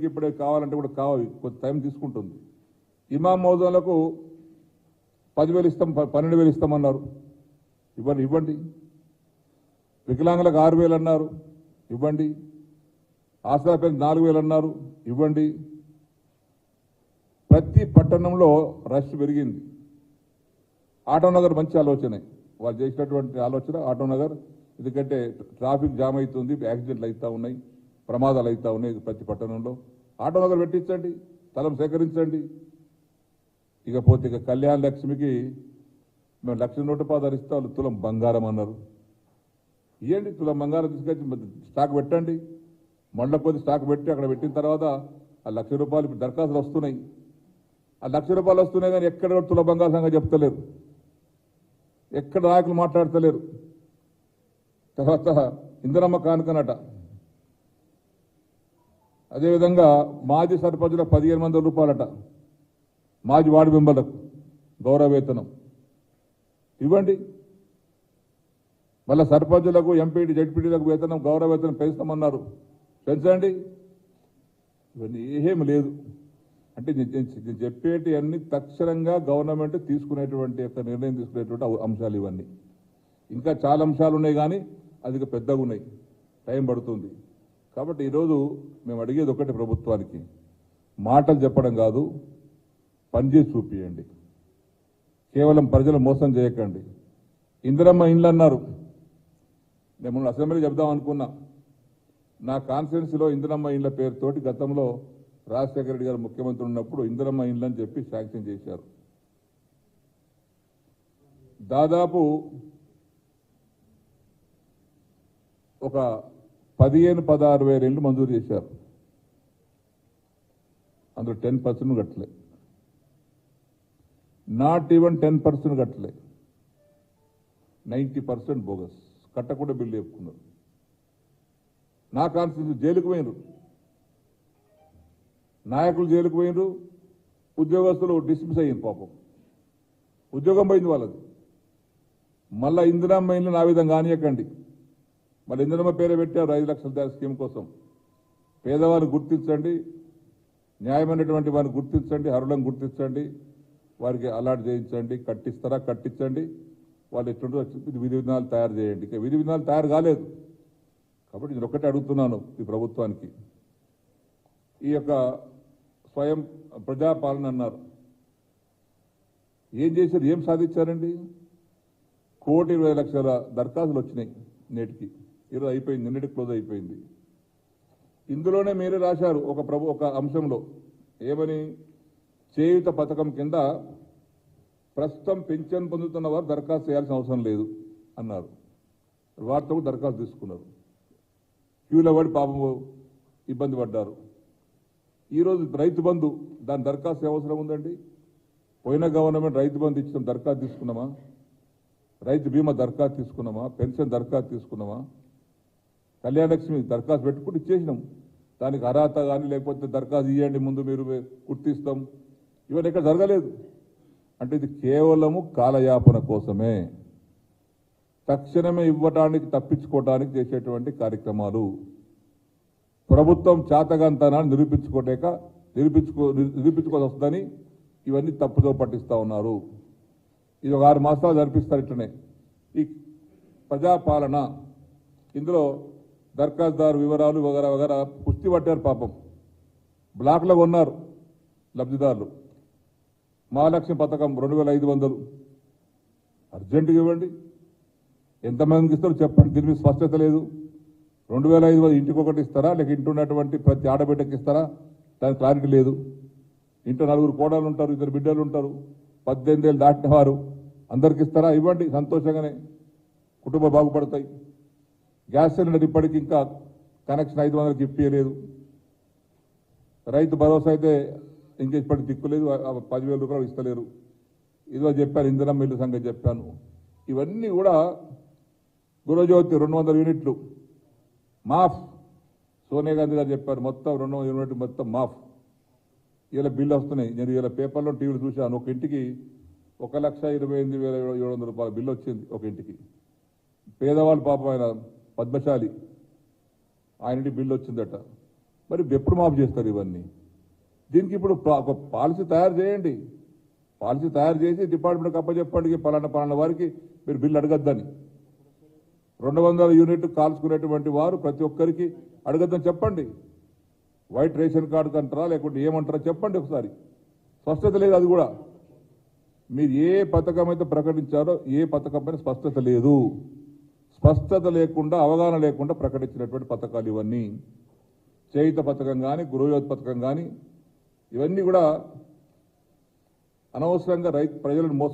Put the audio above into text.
ఇప్పుడే కావాలంటే కూడా కావాలి, కొంత టైం తీసుకుంటుంది. ఇమాం మౌజాలకు 10,000 ఇస్తాం, 12,000 ఇస్తామన్నారు. ఇవ్వండి. వికలాంగులకు 6,000 అన్నారు, ఇవ్వండి. ఆసరా పెన్షన్ 4,000 అన్నారు, ఇవ్వండి. ప్రతి పట్టణంలో రష్ పెరిగింది. ఆటోనగర్ మంచి ఆలోచన, వాళ్ళు చేసినటువంటి ఆలోచన ఆటోనగర్. ఎందుకంటే ట్రాఫిక్ జామ్ అవుతుంది, యాక్సిడెంట్లు అవుతా ఉన్నాయి, ప్రమాదాలు అవుతా ఉన్నాయి ప్రతి పట్టణంలో. ఆటోనగర్ పెట్టించండి, స్థలం సేకరించండి. ఇకపోతే కళ్యాణ లక్ష్మికి మేము 1,00,000 రూపాయలు ఇస్తాం, వాళ్ళు తులం బంగారం అన్నారు. ఇవ్వండి, తులం బంగారం తీసుకొచ్చి స్టాక్ పెట్టండి. మండల కొద్ది స్టాక్ పెట్టి అక్కడ పెట్టిన తర్వాత ఆ 1,00,000 రూపాయలు ఇప్పుడు దరఖాస్తులు వస్తున్నాయి. ఆ 1,00,000 రూపాయలు వస్తున్నాయి కానీ ఎక్కడ తుల బంగారం సంగతి చెప్తలేరు, ఎక్కడ నాయకులు మాట్లాడతలేరు. తర్వాత ఇందిరమ్మ కానుకనట. అదేవిధంగా మాజీ సర్పంచులకు 15,000 రూపాయలట, మాజీ వార్డు మెంబర్లకు గౌరవ వేతనం ఇవ్వండి. మళ్ళీ సర్పంచులకు, ఎంపీటీ, జడ్పీటీలకు వేతనం, గౌరవ వేతనం పెంచుతామన్నారు, పెంచండి. ఇవన్నీ ఏమీ లేదు. అంటే నేను చెప్పేటి అన్ని తక్షణంగా గవర్నమెంట్ తీసుకునేటువంటి నిర్ణయం తీసుకునేటువంటి అంశాలు ఇవన్నీ. ఇంకా చాలా అంశాలు ఉన్నాయి కానీ అది పెద్దగా ఉన్నాయి, టైం పడుతుంది. కాబట్టి ఈరోజు మేము అడిగేది ఒకటి, ప్రభుత్వానికి మాటలు చెప్పడం కాదు, పనిచేసి చూపియండి. కేవలం ప్రజలు మోసం చేయకండి. ఇందిరమ్మ ఇండ్లు అన్నారు, నేను అసెంబ్లీ చెప్దాం అనుకున్నా. నా కాన్స్టిట్యున్సీలో ఇందిరమ్మ ఇండ్ల పేరుతోటి గతంలో రాజశేఖర రెడ్డి గారు ముఖ్యమంత్రి ఉన్నప్పుడు ఇందిరమ్మ ఇండ్లు అని చెప్పి శాంక్షన్ చేశారు. దాదాపు ఒక 15,000-16,000 ఇళ్ళు మంజూరు చేశారు. అందులో 10% కట్టలే, నాట్ ఈవెన్ 10% కట్టలే, 90% బోగస్, కట్టకుండా బిల్లు చెప్పుకున్నారు. నా కాన్స్టిట్యూన్సీ జైలుకు పోయినరు, నాయకులు జైలుకు పోయినరు, ఉద్యోగస్తులు డిస్మిస్ అయ్యింది. పాపం ఉద్యోగం పోయింది వాళ్ళది. మళ్ళా ఇందిరమ్మ ఇల్లు నా విధంగా కానియకండి. మళ్ళీ ఇందిరమ్మ పేరే పెట్టారు 5 లక్షల స్కీమ్ కోసం. పేదవారిని గుర్తించండి, న్యాయమైనటువంటి వారిని గుర్తించండి, అర్హులను గుర్తించండి, వారికి అలాట్ చేయించండి. కట్టిస్తారా కట్టించండి, వాళ్ళు ఎట్లుంటో విధి విధానాలు తయారు చేయండి. ఇక విధి విధానాలు తయారు కాలేదు కాబట్టి నేను ఒక్కటే అడుగుతున్నాను ఈ ప్రభుత్వానికి. ఈ యొక్క స్వయం ప్రజాపాలన అన్నారు, ఏం చేశారు, ఏం సాధించారండి? 1,20,00,000 దరఖాస్తులు వచ్చినాయి నేటికి. ఈరోజు అయిపోయింది, నిన్నటికి క్లోజ్ అయిపోయింది. ఇందులోనే మీరే రాశారు ఒక అంశంలో ఏమని, చేయూత పథకం కింద ప్రస్తుతం పింఛన్ పొందుతున్న వారు దరఖాస్తు చేయాల్సిన అవసరం లేదు అన్నారు. వారితో దరఖాస్తు తీసుకున్నారు, క్యూలో పడి పాపం ఇబ్బంది పడ్డారు. ఈరోజు రైతు బంధు, దాని దరఖాస్తు అవసరం ఉందండి? పోయిన గవర్నమెంట్ రైతు బంధు ఇచ్చిన దరఖాస్తు తీసుకున్నామా? రైతు బీమా దరఖాస్తు తీసుకున్నామా? పెన్షన్ దరఖాస్తు తీసుకున్నామా? కళ్యాణ లక్ష్మి దరఖాస్తు పెట్టుకుని ఇచ్చేసినాం. దానికి అర్హత కానీ లేకపోతే దరఖాస్తు ఇవ్వండి ముందు మీరు గుర్తిస్తాం, ఇవన్నీ ఎక్కడ జరగలేదు. అంటే ఇది కేవలము కాలయాపన కోసమే, తక్షణమే ఇవ్వటానికి తప్పించుకోవడానికి చేసేటువంటి కార్యక్రమాలు. ప్రభుత్వం చాతగాంతనాన్ని నిరూపించుకోవాల్సి వస్తుందని ఇవన్నీ తప్పుదో పట్టిస్తూ ఉన్నారు. ఇది ఒక 6 మాసాలు జరిపిస్తారు ఇట్లనే ఈ ప్రజాపాలన. ఇందులో దరఖాస్తుదారు వివరాలు వగరా వగరా పుష్టి పట్టారు. పాపం బ్లాక్లో ఉన్నారు లబ్ధిదారులు. మహాలక్ష్మి పథకం 2,500 అర్జెంటుగా ఇవ్వండి. ఎంతమందికి ఇస్తారో చెప్పండి, దీని మీద స్పష్టత లేదు. 2,500 ఇంటికి ఒకటి ఇస్తారా, లేక ఇంటి ఉన్నటువంటి ప్రతి ఆడబిడ్డకి ఇస్తారా, దానికి క్లారిటీ లేదు. ఇంట్లో 4 కోడలు ఉంటారు, 2 బిడ్డలు ఉంటారు, 18 ఏళ్ళు దాటిన వారు, అందరికి ఇస్తారా? ఇవ్వండి, సంతోషంగానే కుటుంబం బాగుపడతాయి. గ్యాస్ సిలిండర్ ఇప్పటికి ఇంకా కనెక్షన్ 500కి ఇప్పించలేదు. రైతు భరోసా అయితే ఇంకా ఇప్పటికి దిక్కులేదు, 10,000 రూపాయలు ఇస్తలేరు. ఇదో చెప్పాను, ఇందిరమ్మ ఇల్లు సంగతి చెప్పాను. ఇవన్నీ కూడా గృహజ్యోతి 200 యూనిట్లు మాఫ్, సోనియా గాంధీ గారు చెప్పారు, మొత్తం 200 యూనిట్లు మొత్తం మాఫ్. ఇలా బిల్లు వస్తున్నాయి. నేను ఇలా పేపర్లో టీవీలో చూశాను, ఒక ఇంటికి 1,28,700 రూపాయల బిల్లు వచ్చింది ఒక ఇంటికి. పేదవాళ్ళు పాపం, ఆయన పద్మశాలి, ఆయన ఇంటికి బిల్లు వచ్చిందట. మరి ఎప్పుడు మాఫ్ చేస్తారు ఇవన్నీ? దీనికి ఇప్పుడు ఒక పాలసీ తయారు చేయండి. పాలసీ తయారు చేసి డిపార్ట్మెంట్కి అప్పచెప్పండి, పలానా వారికి మీరు బిల్లు అడగద్దని. 200 యూనిట్ కాల్చుకునేటువంటి వారు ప్రతి ఒక్కరికి అడగద్దని చెప్పండి. వైట్ రేషన్ కార్డు అంటారా లేకుంటే ఏమంటారా చెప్పండి ఒకసారి. స్పష్టత లేదు. అది కూడా మీరు ఏ పథకం అయితే ప్రకటించారో ఏ పథకం పైన స్పష్టత లేదు. స్పష్టత లేకుండా, అవగాహన లేకుండా ప్రకటించినటువంటి పథకాలు ఇవన్నీ. చేయుత పథకం కానీ, గృహయోధ పథకం కానీ, ఇవన్నీ కూడా అనవసరంగా ప్రజలను మోసం